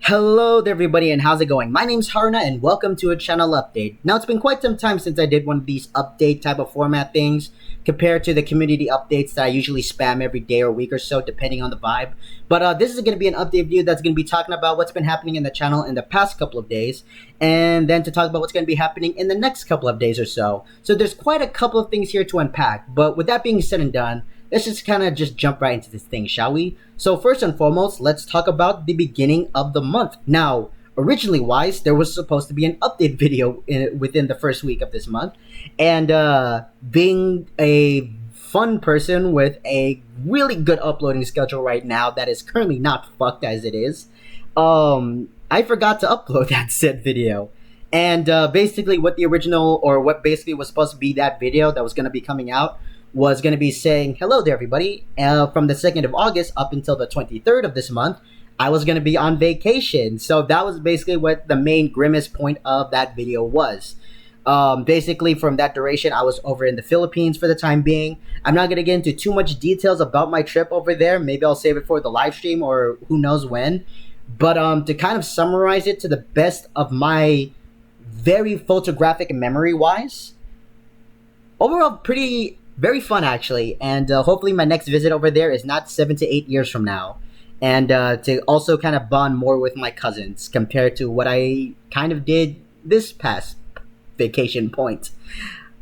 Hello there everybody and how's it going? My name's Haruna and welcome to a channel update. Now it's been quite some time since I did one of these update type of format things compared to the community updates that I usually spam every day or week or so depending on the vibe. But this is going to be an update video that's going to be talking about what's been happening in the channel in the past couple of days and then to talk about what's going to be happening in the next couple of days or so. So there's quite a couple of things here to unpack, but with that being said and done, let's just kind of just jump right into this thing, shall we? So first and foremost, let's talk about the beginning of the month. Now, originally wise, there was supposed to be an update video within the first week of this month. And being a fun person with a really good uploading schedule right now that is currently not fucked as it is, I forgot to upload that said video. And basically what the original, or what basically was supposed to be that video that was going to be coming out, was going to be saying, hello there everybody, from the 2nd of August up until the 23rd of this month, I was going to be on vacation. So that was basically what the main grimmest point of that video was. Basically from that duration, I was over in the Philippines for the time being. I'm not going to get into too much details about my trip over there. Maybe I'll save it for the live stream or who knows when. But to kind of summarize it to the best of my very photographic memory wise, overall very fun actually, and hopefully my next visit over there is not 7 to 8 years from now, and to also kind of bond more with my cousins compared to what I kind of did this past vacation point.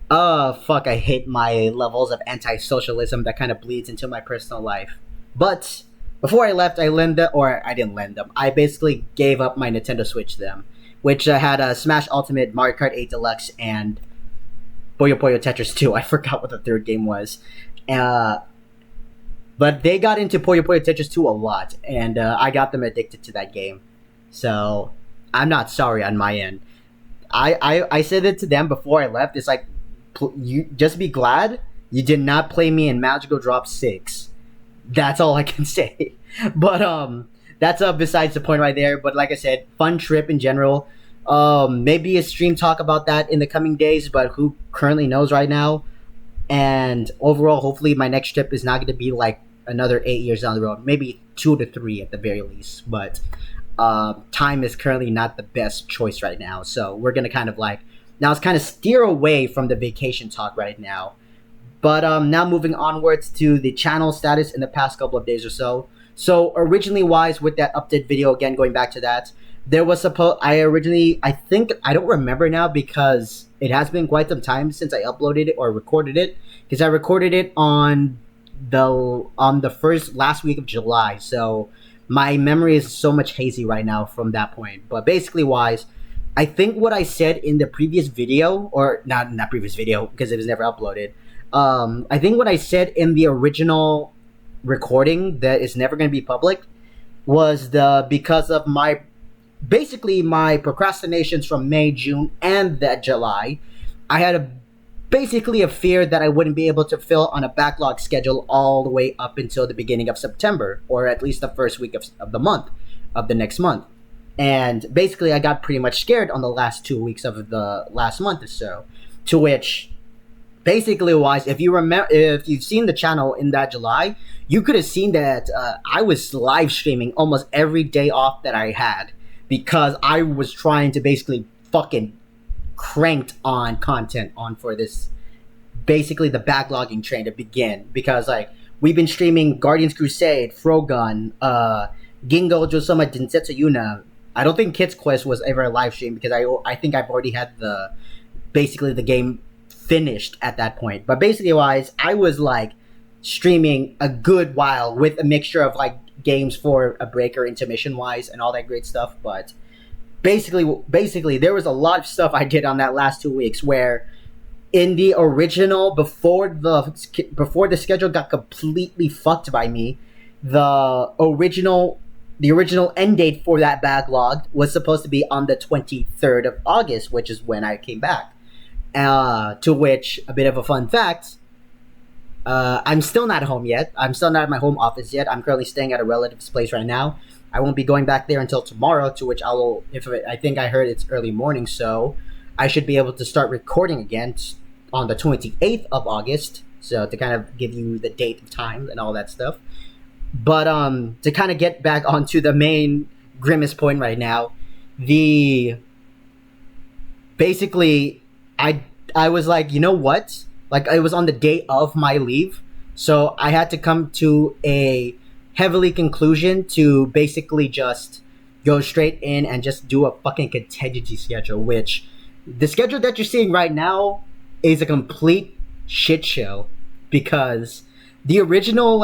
Fuck, I hate my levels of anti-socialism that kind of bleeds into my personal life. But before I left, I didn't lend them. I basically gave up my Nintendo Switch to them, which had a Smash Ultimate, Mario Kart 8 Deluxe, and Puyo Puyo Tetris 2. I forgot what the third game was. But they got into Puyo Puyo Tetris 2 a lot, and I got them addicted to that game. So I'm not sorry on my end. I said it to them before I left. It's like, you just be glad you did not play me in Magical Drop 6. That's all I can say. But that's besides the point right there. But like I said, fun trip in general. Maybe a stream talk about that in the coming days, but who currently knows right now. And overall, hopefully my next trip is not going to be like another 8 years down the road, maybe 2 to 3 at the very least. But time is currently not the best choice right now, so we're going to kind of steer away from the vacation talk right now. But now moving onwards to the channel status in the past couple of days or so. So originally wise, with that update video, again going back to that, there was I don't remember now because it has been quite some time since I uploaded it or recorded it, because I recorded it on the last week of July, so my memory is so much hazy right now from that point. But basically wise, I think what I said in the previous video, or not previous video because it was never uploaded, I think what I said in the original recording that is never going to be public was because of my procrastinations from May, June, and that July. I had basically a fear that I wouldn't be able to fill on a backlog schedule all the way up until the beginning of September, or at least the first week of the next month. And basically I got pretty much scared on the last 2 weeks of the last month or so, to which basically wise, if you've seen the channel in that July, you could have seen that I was live streaming almost every day off that I had, because I was trying to basically fucking cranked on content on for this, basically the backlogging train to begin, because like we've been streaming Guardians Crusade, Frogun, Gingo Josoma Densetsu Yuna. I don't think Kids Quest was ever a live stream because I think I've already had the game finished at that point. But basically wise, I was like streaming a good while with a mixture of like games for a breaker intermission wise and all that great stuff. But basically there was a lot of stuff I did on that last 2 weeks where in the original, before the schedule got completely fucked by me, the original end date for that backlog was supposed to be on the 23rd of August, which is when I came back. To which, a bit of a fun fact, I'm still not home yet. I'm still not at my home office yet. I'm currently staying at a relative's place right now. I won't be going back there until tomorrow, to which I think I heard it's early morning, so I should be able to start recording again on the 28th of August. So to kind of give you the date and time and all that stuff. But to kind of get back onto the main grimmest point right now. The basically I was like, you know what? Like it was on the day of my leave, so I had to come to a heavily conclusion to basically just go straight in and just do a fucking contingency schedule, which the schedule that you're seeing right now is a complete shit show because the original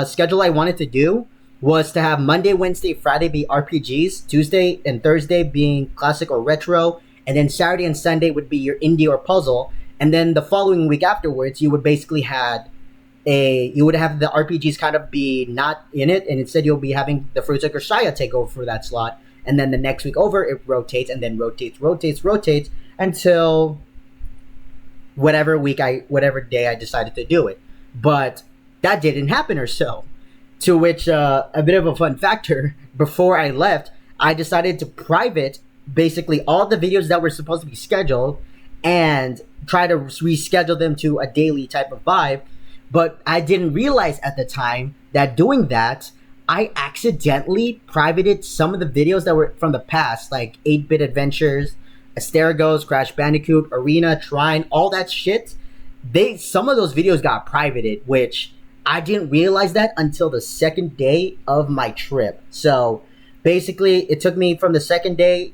schedule I wanted to do was to have Monday, Wednesday, Friday be RPGs, Tuesday and Thursday being classic or retro, and then Saturday and Sunday would be your indie or puzzle, and then the following week afterwards you would basically you would have the RPGs kind of be not in it, and instead you'll be having the Fruits of Shaya take over for that slot, and then the next week over it rotates and then rotates until whatever day I decided to do it. But that didn't happen or so. To which a bit of a fun factor, before I left, I decided to private basically all the videos that were supposed to be scheduled and try to reschedule them to a daily type of vibe. But I didn't realize at the time that doing that, I accidentally privated some of the videos that were from the past, like 8-Bit Adventures, Asterigos, Crash Bandicoot, Arena, Trine, all that shit. Some of those videos got privated, which I didn't realize that until the second day of my trip. So basically, it took me from the second day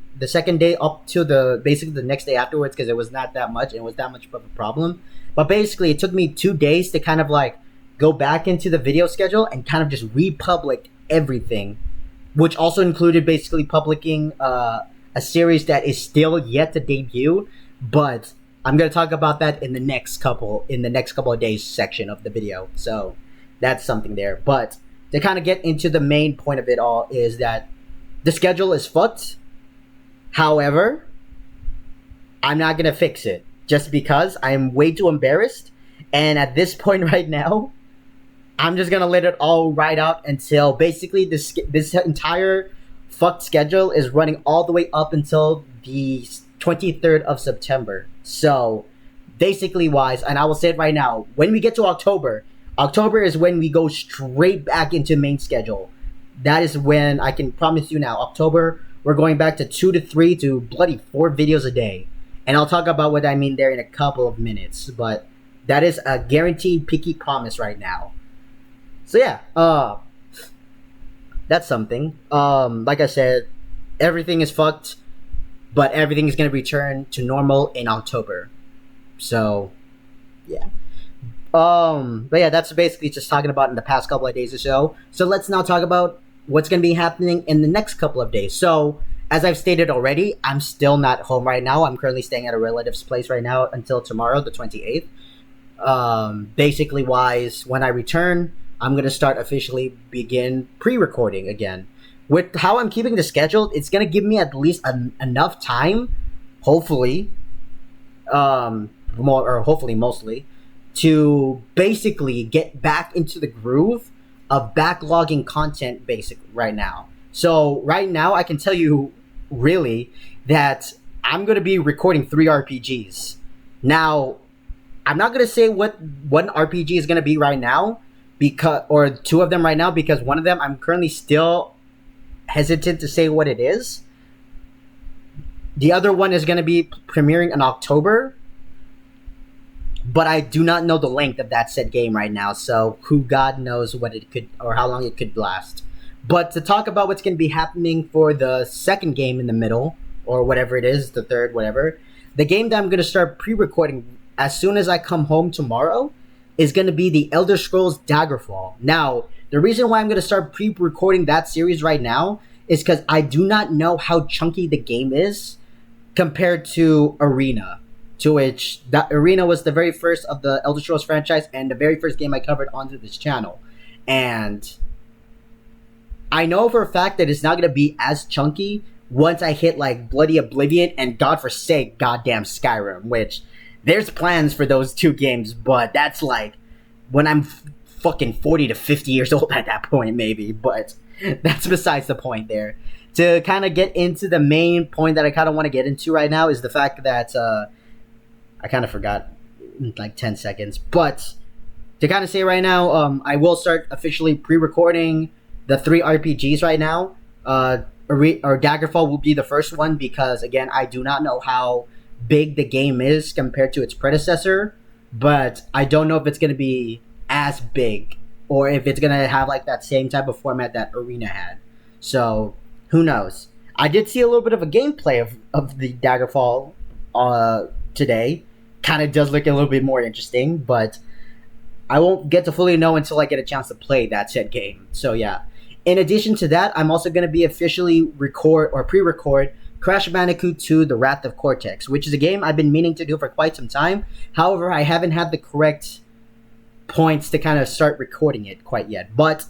up to the next day afterwards, because it was not that much and it was that much of a problem. But basically, it took me 2 days to kind of like go back into the video schedule and kind of just republic everything, which also included basically publishing a series that is still yet to debut. But I'm gonna talk about that in the next couple of days section of the video. So that's something there. But to kind of get into the main point of it all is that the schedule is fucked. However, I'm not gonna fix it just because I'm way too embarrassed. And at this point right now, I'm just gonna let it all ride out until basically this entire fucked schedule is running all the way up until the 23rd of September. So basically wise, and I will say it right now, when we get to October is when we go straight back into main schedule. That is when I can promise you now, October, we're going back to 2 to 3 to bloody 4 videos a day. And I'll talk about what I mean there in a couple of minutes. But that is a guaranteed picky promise right now. So yeah, that's something. Like I said, everything is fucked, but everything is going to return to normal in October. So, yeah. But yeah, that's basically just talking about in the past couple of days or so. So let's now talk about what's going to be happening in the next couple of days. So, as I've stated already, I'm still not home right now. I'm currently staying at a relative's place right now until tomorrow, the 28th. Basically wise, when I return, I'm going to start officially begin pre-recording again. With how I'm keeping the schedule, it's going to give me at least enough time, hopefully, hopefully mostly, to basically get back into the groove of backlogging content right now. So right now, I can tell you really that I'm going to be recording 3 RPGs. Now, I'm not going to say what one RPG is going to be right now, or 2 of them right now, because one of them I'm currently still hesitant to say what it is. The other one is going to be premiering in October, but I do not know the length of that said game right now, so who God knows what it could, or how long it could last. But to talk about what's going to be happening for the second game in the middle, or whatever it is, the third, whatever, the game that I'm going to start pre-recording as soon as I come home tomorrow is going to be the Elder Scrolls Daggerfall. Now, the reason why I'm going to start pre-recording that series right now is because I do not know how chunky the game is compared to Arena, to which that Arena was the very first of the Elder Scrolls franchise and the very first game I covered onto this channel. And I know for a fact that it's not going to be as chunky once I hit like Bloody Oblivion and God forsake goddamn Skyrim, which there's plans for those 2 games, but that's like when I'm fucking 40 to 50 years old at that point, maybe. But that's besides the point there. To kind of get into the main point that I kind of want to get into right now is the fact that I kind of forgot in like 10 seconds. But to kind of say right now, I will start officially pre-recording the 3 RPGs right now. or Daggerfall will be the first one because again, I do not know how big the game is compared to its predecessor, but I don't know if it's going to be as big or if it's going to have like that same type of format that Arena had. So who knows? I did see a little bit of a gameplay of the Daggerfall today. Kind of does look a little bit more interesting, but I won't get to fully know until I get a chance to play that said game. So yeah. In addition to that, I'm also going to be officially record or pre-record Crash Bandicoot 2: The Wrath of Cortex, which is a game I've been meaning to do for quite some time. However, I haven't had the correct points to kind of start recording it quite yet. But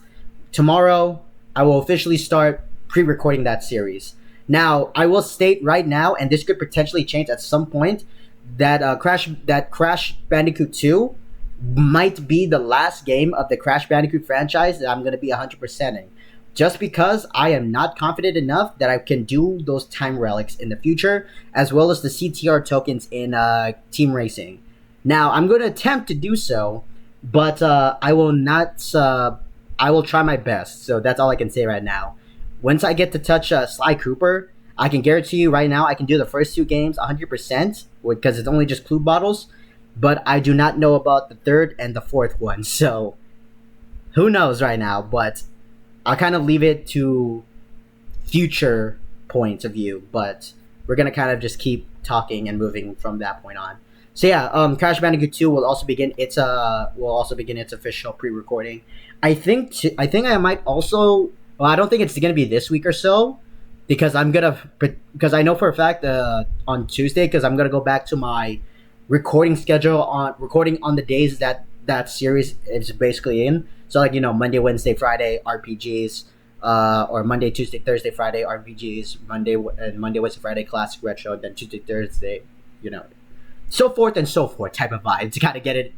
tomorrow, I will officially start pre-recording that series. Now, I will state right now, and this could potentially change at some point, that Crash Bandicoot 2 might be the last game of the Crash Bandicoot franchise that I'm going to be 100%ing. Just because I am not confident enough that I can do those time relics in the future, as well as the CTR tokens in Team Racing. Now, I'm going to attempt to do so, but I will not. I will try my best. So that's all I can say right now. Once I get to touch Sly Cooper, I can guarantee you right now I can do the first two games 100% because it's only just clue bottles. But I do not know about the third and the fourth one. So who knows right now? But I'll kind of leave it to future points of view, but we're gonna kind of just keep talking and moving from that point on. So yeah, Crash Bandicoot 2 will also begin its official pre-recording. I might also. Well, I don't think it's gonna be this week or so, because I know for a fact on Tuesday because I'm gonna go back to my recording schedule on recording on the days that series is basically in. So like Monday, Wednesday, Friday RPGs, or Monday, Tuesday, Thursday, Friday RPGs, Monday, Wednesday, Friday classic retro, then Tuesday, Thursday, so forth and so forth type of vibe to kind of get it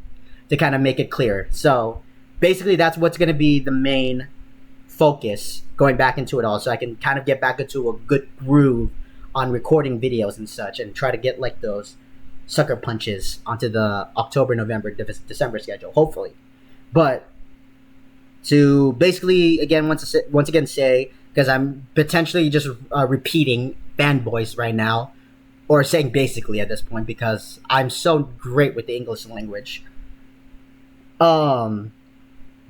to kind of make it clear. So basically, that's what's going to be the main focus going back into it all, so I can kind of get back into a good groove on recording videos and such, and try to get like those sucker punches onto the October, November, December schedule, hopefully. But to basically once again say, because I'm potentially just repeating fanboys right now, or saying basically at this point because I'm so great with the English language.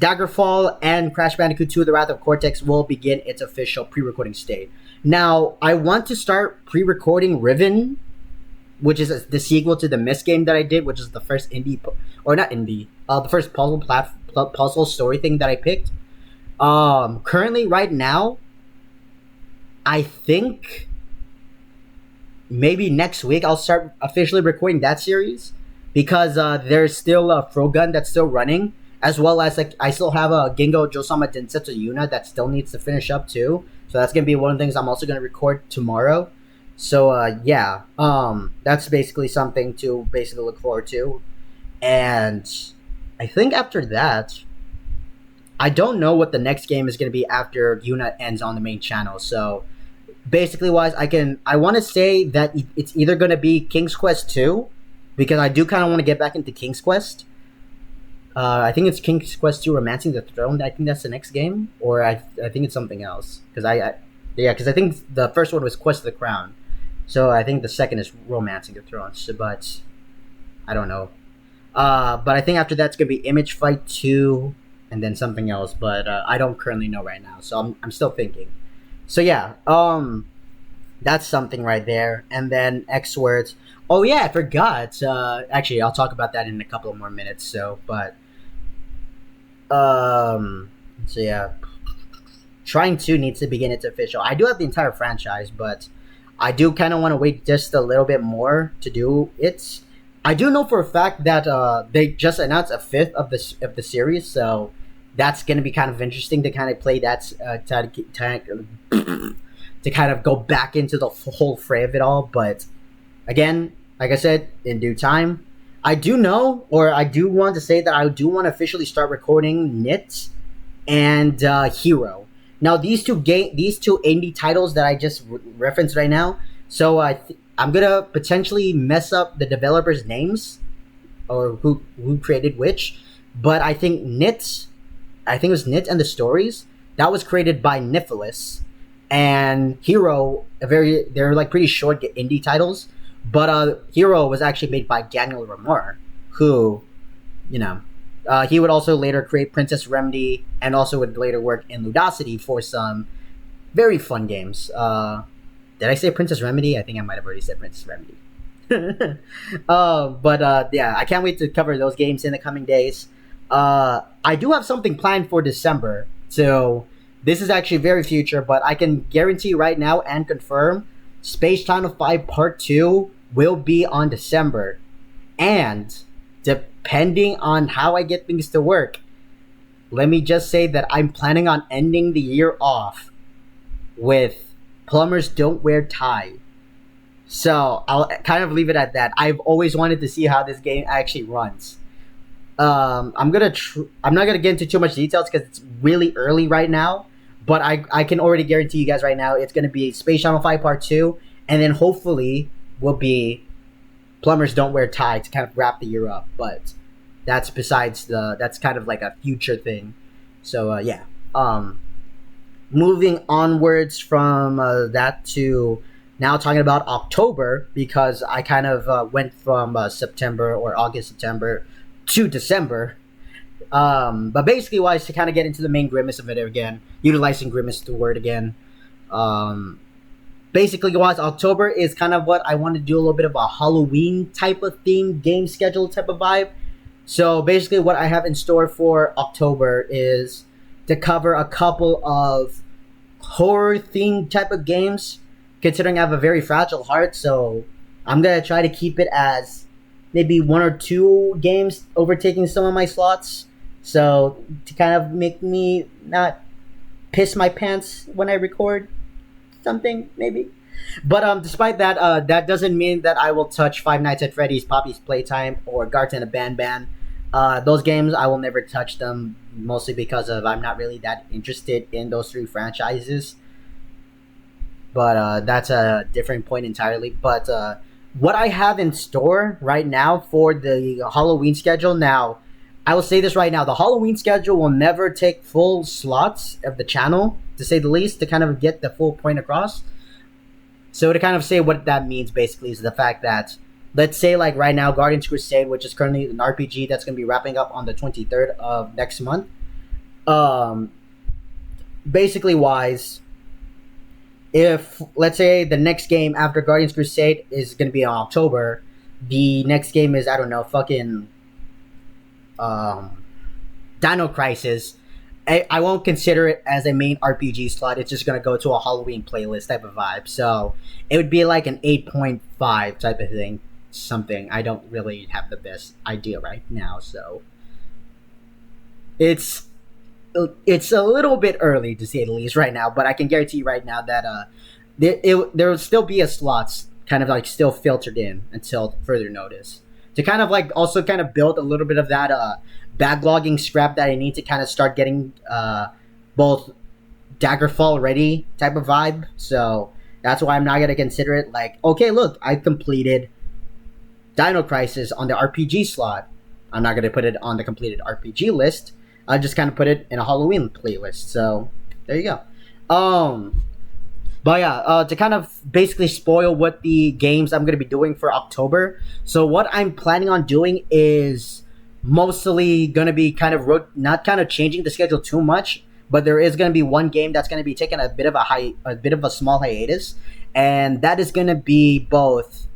Daggerfall and Crash Bandicoot 2: The Wrath of Cortex will begin its official pre-recording state. Now, I want to start pre-recording Riven, which is the sequel to the Myst game that I did, which is the first the first puzzle story thing that I picked. Currently, right now, I think maybe next week I'll start officially recording that series, because there's still a Frogun that's still running, as well as like I still have a Gingo Josama Densetsu Yuna that still needs to finish up too. So that's gonna be one of the things I'm also gonna record tomorrow. So that's basically something to basically look forward to. And I think after that, I don't know what the next game is going to be after Yuna ends on the main channel. So basically wise, I want to say that it's either going to be King's Quest 2, because I do kind of want to get back into King's Quest. I think it's King's Quest 2 Romancing the Throne. I think that's the next game, or I think it's something else. Because I think the first one was Quest of the Crown. So I think the second is Romancing the Throne. So, but I don't know. But I think after that's going to be Image Fight 2 and then something else. But I don't currently know right now. So I'm still thinking. So yeah, that's something right there. And then X Words. Oh yeah, I forgot. Actually, I'll talk about that in a couple of more minutes. So, but so yeah, Trying 2 needs to begin its official. I do have the entire franchise, but I do kind of want to wait just a little bit more to do it. I do know for a fact that they just announced a fifth of the series, so that's going to be kind of interesting to kind of play that to kind of go back into the whole fray of it all. But again, like I said, in due time. I do know, or I do want to say that I do want to officially start recording Nit and Hero. Now, these two indie titles that I just referenced right now, so I'm gonna potentially mess up the developers' names or who created which, but I think it was Nit and the Stories, that was created by Niphilus, and Hero, they're like pretty short indie titles, but Hero was actually made by Daniel Ramar, who, you know, he would also later create Princess Remedy, and also would later work in Ludosity for some very fun games. Did I say Princess Remedy? I think I might have already said Princess Remedy. But yeah, I can't wait to cover those games in the coming days. I do have something planned for December, so this is actually very future, but I can guarantee right now and confirm Space Channel 5 Part 2 will be on December. And depending on how I get things to work, let me just say that I'm planning on ending the year off with Plumbers Don't Wear Tie. So I'll kind of leave it at that. I've always wanted to see how this game actually runs. I'm not gonna get into too much details because it's really early right now. But I can already guarantee you guys right now it's gonna be Space Channel 5 Part 2, and then hopefully will be Plumbers Don't Wear Tie to kind of wrap the year up. But that's kind of like a future thing. So yeah. Moving onwards from that to now talking about October, because I kind of went from September or August, September to December. But basically wise, to kind of get into the main Grimace of it again, utilizing Grimace the word again. Basically wise, October is kind of what I want to do, a little bit of a Halloween type of theme, game schedule type of vibe. So basically what I have in store for October is to cover a couple of horror themed type of games, considering I have a very fragile heart. So I'm going to try to keep it as maybe one or two games overtaking some of my slots. So to kind of make me not piss my pants when I record something, maybe. But despite that, that doesn't mean that I will touch Five Nights at Freddy's, Poppy's Playtime, or Garten of Banban. Those games, I will never touch them, mostly because of I'm not really that interested in those three franchises. But that's a different point entirely. But what I have in store right now for the Halloween schedule, now, I will say this right now, the Halloween schedule will never take full slots of the channel, to say the least, to kind of get the full point across. So to kind of say what that means, basically, is the fact that, let's say, like right now, Guardians Crusade, which is currently an RPG that's going to be wrapping up on the 23rd of next month. Basically wise, if, let's say, the next game after Guardians Crusade is going to be in October, the next game is, I don't know, fucking Dino Crisis, I won't consider it as a main RPG slot. It's just going to go to a Halloween playlist type of vibe. So it would be like an 8.5 type of thing. Something. I don't really have the best idea right now. So it's a little bit early, to say the least, right now. But I can guarantee you right now that there will still be a slots kind of like still filtered in until further notice. To kind of like also kind of build a little bit of that backlogging scrap that I need to kind of start getting both Daggerfall ready type of vibe. So that's why I'm not going to consider it like, okay, look, I completed Dino Crisis on the RPG slot. I'm not going to put it on the completed RPG list. I'll just kind of put it in a Halloween playlist. So there you go. But yeah, to kind of basically spoil what the games I'm going to be doing for October. So what I'm planning on doing is mostly going to be kind of not kind of changing the schedule too much, but there is going to be one game that's going to be taking a bit of a small hiatus, and that is going to be both.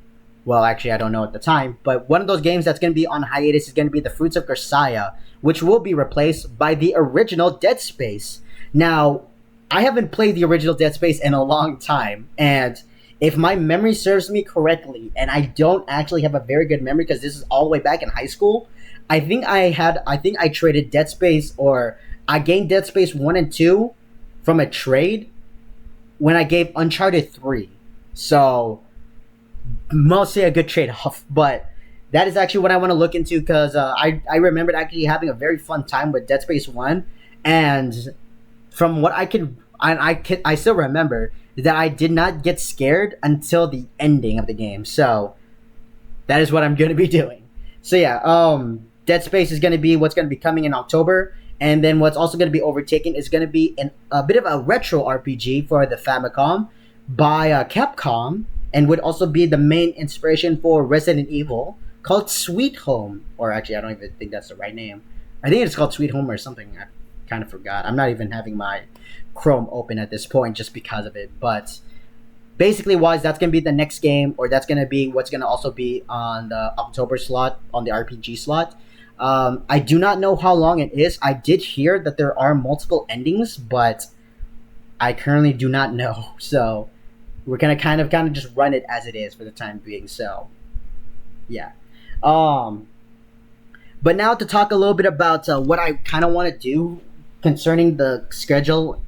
Well, actually, I don't know at the time, but one of those games that's going to be on hiatus is going to be The Fruits of Kersaya, which will be replaced by the original Dead Space. Now, I haven't played the original Dead Space in a long time, and if my memory serves me correctly, and I don't actually have a very good memory because this is all the way back in high school, I think I traded Dead Space, or I gained Dead Space 1 and 2 from a trade when I gave Uncharted 3. So, mostly a good trade-off, but that is actually what I want to look into, because I remembered actually having a very fun time with Dead Space 1, and from what I still remember that I did not get scared until the ending of the game. So that is what I'm going to be doing. So yeah, Dead Space is going to be what's going to be coming in October, And then what's also going to be overtaken is going to be a bit of a retro RPG for the Famicom by Capcom, and would also be the main inspiration for Resident Evil, called Sweet Home. Or actually, I don't even think that's the right name. I think it's called Sweet Home or something. I kind of forgot. I'm not even having my Chrome open at this point just because of it. But basically wise, that's going to be the next game, or that's going to be what's going to also be on the October slot, on the RPG slot. I do not know how long it is. I did hear that there are multiple endings, but I currently do not know. So we're gonna kind of just run it as it is for the time being. So yeah. Um, but now to talk a little bit about what I kind of want to do concerning the schedule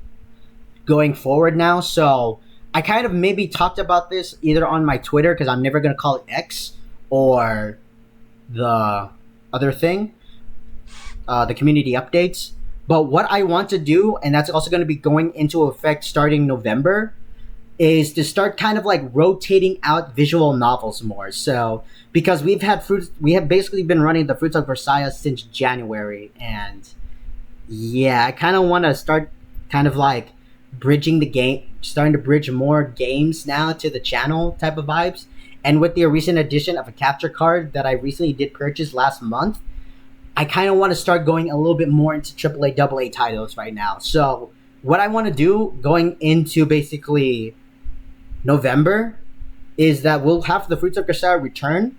going forward now. So I kind of maybe talked about this either on my Twitter, because I'm never gonna call it X, or the other thing, the community updates. But what I want to do, and that's also going to be going into effect starting November, is to start kind of like rotating out visual novels more. So because we have basically been running the Fruits of Versailles since January, and yeah, I kind of want to start kind of like bridging the game, starting to bridge more games now to the channel type of vibes. And with the recent addition of a capture card that I recently did purchase last month, I kind of want to start going a little bit more into AAA, AA titles right now. So what I want to do going into basically November is that we'll have the Fruits of Versailles return,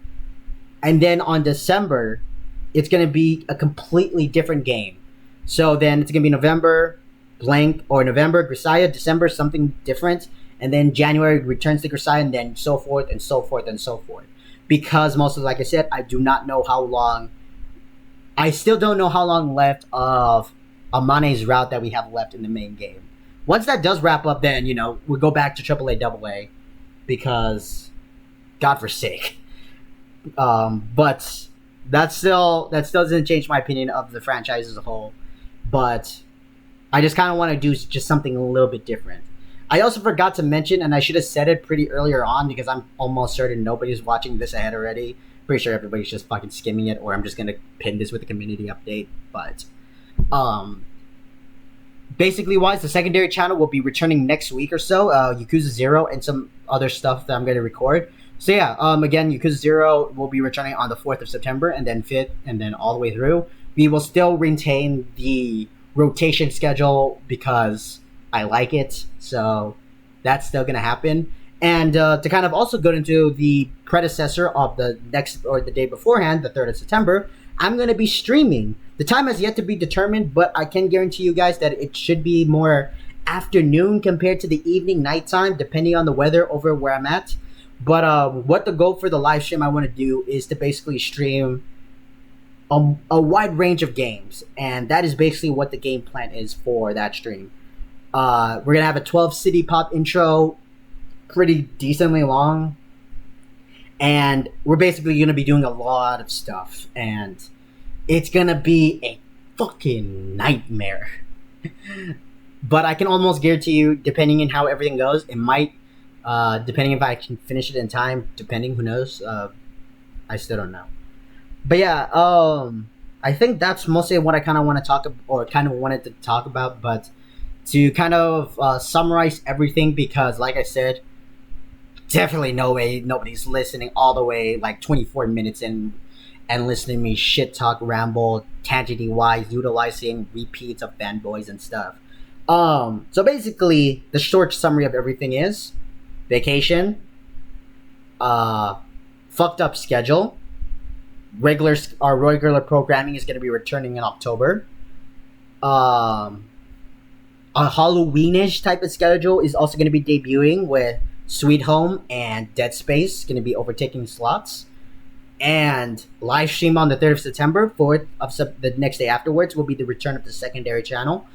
and then on December, it's going to be a completely different game. So then it's going to be November blank, or November Grisaya, December something different, and then January returns to Grisaya, and then so forth and so forth and so forth. Because mostly, like I said, I do not know how long. I still don't know how long left of Amane's route that we have left in the main game. Once that does wrap up, then we'll go back to AAA, AA, because God forsake. But that still doesn't change my opinion of the franchise as a whole. But I just kind of want to do just something a little bit different. I also forgot to mention, and I should have said it pretty earlier on, because I'm almost certain nobody's watching this ahead already. Pretty sure everybody's just fucking skimming it, or I'm just gonna pin this with a community update. But basically wise, the secondary channel will be returning next week or so. Yakuza 0 and some other stuff that I'm gonna record. So yeah, again, Yakuza 0 will be returning on the 4th of September, and then 5th, and then all the way through. We will still retain the rotation schedule because I like it, so that's still gonna happen. And to kind of also go into the predecessor of the next, or the day beforehand, the 3rd of September, I'm gonna be streaming. The time has yet to be determined, but I can guarantee you guys that it should be more afternoon compared to the evening, nighttime, depending on the weather over where I'm at. But what the goal for the live stream I want to do is to basically stream a wide range of games, and that is basically what the game plan is for that stream. We're gonna have a 12 city pop intro, pretty decently long, and we're basically gonna be doing a lot of stuff, and it's gonna be a fucking nightmare. But I can almost guarantee you, depending on how everything goes, it might, depending if I can finish it in time, depending, who knows, I still don't know. But yeah, I think that's mostly what I kind of want to talk about, or kind of wanted to talk about. But to kind of summarize everything, because like I said, definitely no way nobody's listening all the way like 24 minutes in and listening to me shit talk, ramble, tangent wise, utilizing repeats of fanboys and stuff. So basically, the short summary of everything is vacation, fucked up schedule. Our regular programming is going to be returning in October. A Halloweenish type of schedule is also going to be debuting, with Sweet Home and Dead Space going to be overtaking slots. And live stream on the 3rd of September, 4th of the next day afterwards, will be the return of the secondary channel.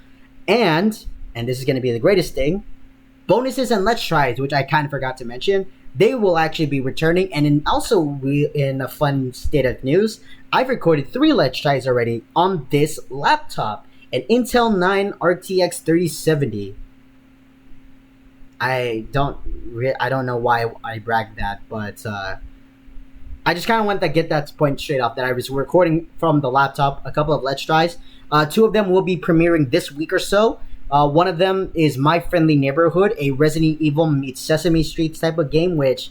And this is going to be the greatest thing, bonuses and Let's Tries, which I kind of forgot to mention, they will actually be returning. And in a fun state of news, I've recorded 3 Let's Tries already on this laptop, an Intel 9 RTX 3070. I don't know why I bragged that, but I just kind of want to get that point straight off that I was recording from the laptop a couple of Let's Tries. Two of them will be premiering this week or so. One of them is My Friendly Neighborhood, a Resident Evil meets Sesame Street type of game, which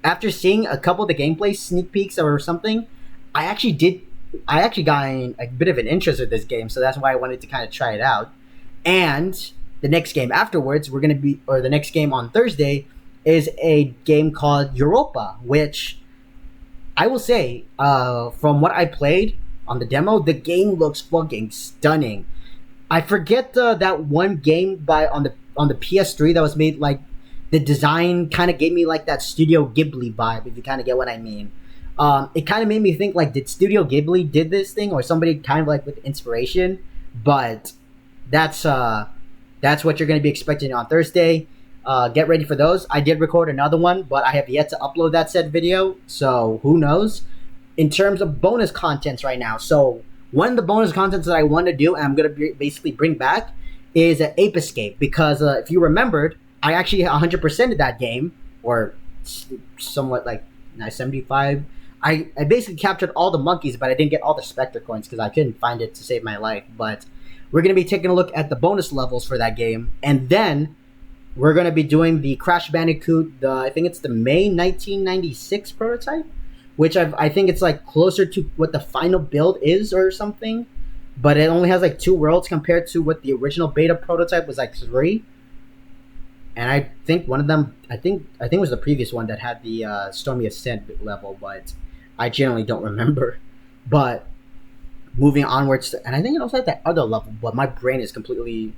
after seeing a couple of the gameplay sneak peeks or something, I actually did. I actually got a bit of an interest with this game, so that's why I wanted to kind of try it out. And the next game afterwards, the next game on Thursday is a game called Europa, which I will say, from what I played on the demo, the game looks fucking stunning. I forget that one game on the PS3 that was made like the design kind of gave me like that Studio Ghibli vibe, if you kind of get what I mean. It kind of made me think like, did Studio Ghibli did this thing or somebody kind of like with inspiration? But that's what you're going to be expecting on Thursday. Get ready for those. I did record another one, but I have yet to upload that said video, so who knows. In terms of bonus contents right now, so one of the bonus contents that I want to do and I'm going to basically bring back is an Ape Escape, because if you remembered, I actually 100%ed that game, or somewhat like 75. I basically captured all the monkeys, but I didn't get all the Spectre coins because I couldn't find it to save my life. But we're going to be taking a look at the bonus levels for that game, and then we're going to be doing the Crash Bandicoot, I think it's the May 1996 prototype, which I think it's like closer to what the final build is or something, but it only has like 2 worlds compared to what the original beta prototype was like 3. And I think one of them, I think it was the previous one that had the Stormy Ascent level, but I generally don't remember. But moving onwards, and I think it also had that other level, but my brain is completely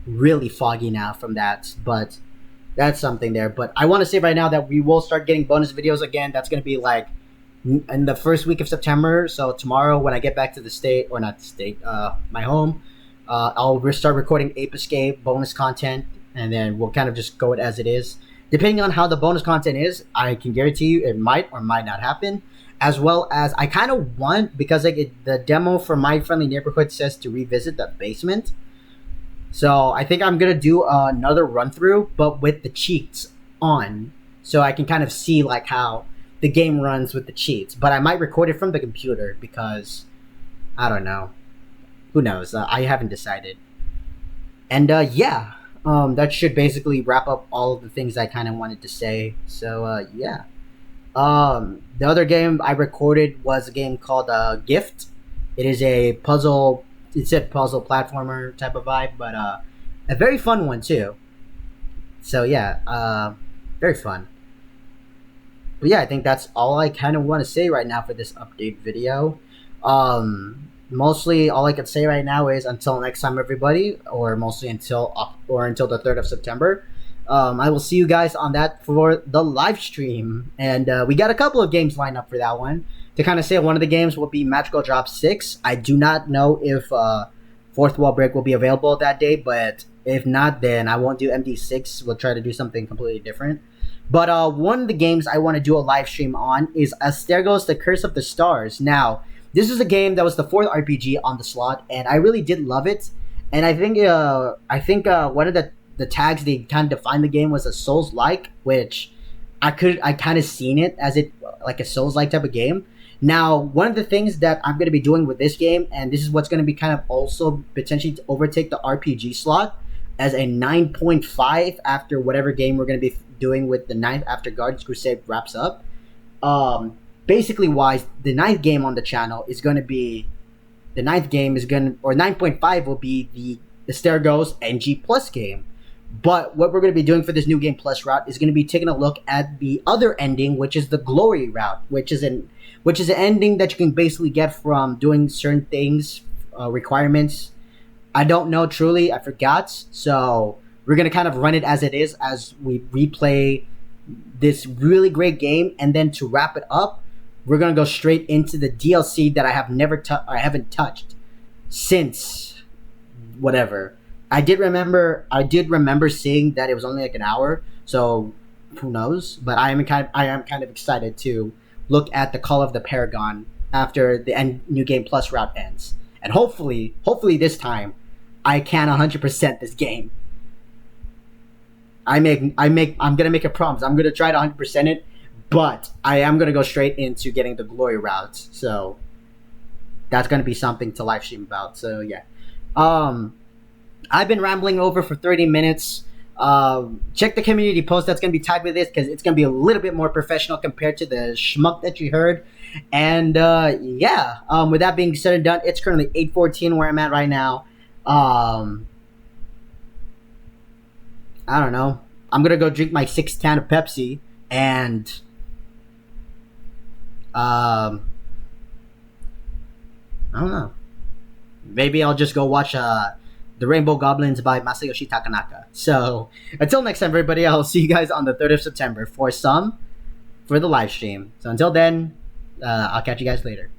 really foggy now from that, but that's something there. But I want to say right now that we will start getting bonus videos again. That's going to be like in the first week of September. So tomorrow when I get back to the state, or not the state, my home, I'll start recording Ape Escape bonus content, and then we'll kind of just go it as it is. Depending on how the bonus content is, I can guarantee you it might or might not happen. As well as I kind of want, because like the demo for My Friendly Neighborhood says to revisit the basement. So I think I'm going to do another run through, but with the cheats on, so I can kind of see like how the game runs with the cheats. But I might record it from the computer because, I don't know. Who knows? I haven't decided. And that should basically wrap up all of the things I kind of wanted to say. So yeah. The other game I recorded was a game called Gift. It is a puzzle. It said puzzle platformer type of vibe, but a very fun one too. So yeah, very fun. But yeah, I think that's all I kind of want to say right now for this update video. Mostly all I can say right now is until next time, everybody, or mostly until the 3rd of September. I will see you guys on that for the live stream, and we got a couple of games lined up for that one. To kind of say, one of the games will be Magical Drop 6. I do not know if Fourth Wall Break will be available that day, but if not, then I won't do MD6. We'll try to do something completely different. But one of the games I want to do a live stream on is Astergos: The Curse of the Stars. Now, this is a game that was the 4th RPG on the slot, and I really did love it. And I think one of the tags they kind of defined the game was a Souls-like, which I kind of seen it as it like a Souls-like type of game. Now, one of the things that I'm going to be doing with this game, and this is what's going to be kind of also potentially to overtake the RPG slot as a 9.5 after whatever game we're going to be doing with the 9th after Guardians Crusade wraps up. Basically wise, the 9th game on the channel is going to be, the 9th game is going to, or 9.5 will be the Astergos NG Plus game. But what we're going to be doing for this new game plus route is going to be taking a look at the other ending, which is the Glory route, which is an ending that you can basically get from doing certain things, requirements. I don't know truly, I forgot. So we're going to kind of run it as it is as we replay this really great game, and then to wrap it up, we're going to go straight into the DLC that I haven't touched since whatever. I did remember seeing that it was only like an hour, so who knows? But I am kind of excited to look at the Call of the Paragon after the New Game Plus route ends, and hopefully this time I can 100% this game. I'm gonna make a promise. I'm gonna try to 100% it, But I am gonna go straight into getting the glory routes. So that's gonna be something to live stream about. So yeah. Um, I've been rambling over for 30 minutes. Check the community post that's going to be tagged with this because it's going to be a little bit more professional compared to the schmuck that you heard. And yeah, with that being said and done, it's currently 8:14 where I'm at right now. I don't know. I'm going to go drink my 6 can of Pepsi and I don't know. Maybe I'll just go watch The Rainbow Goblins by Masayoshi Takanaka. So until next time, everybody, I'll see you guys on the 3rd of September for the live stream. So until then, I'll catch you guys later.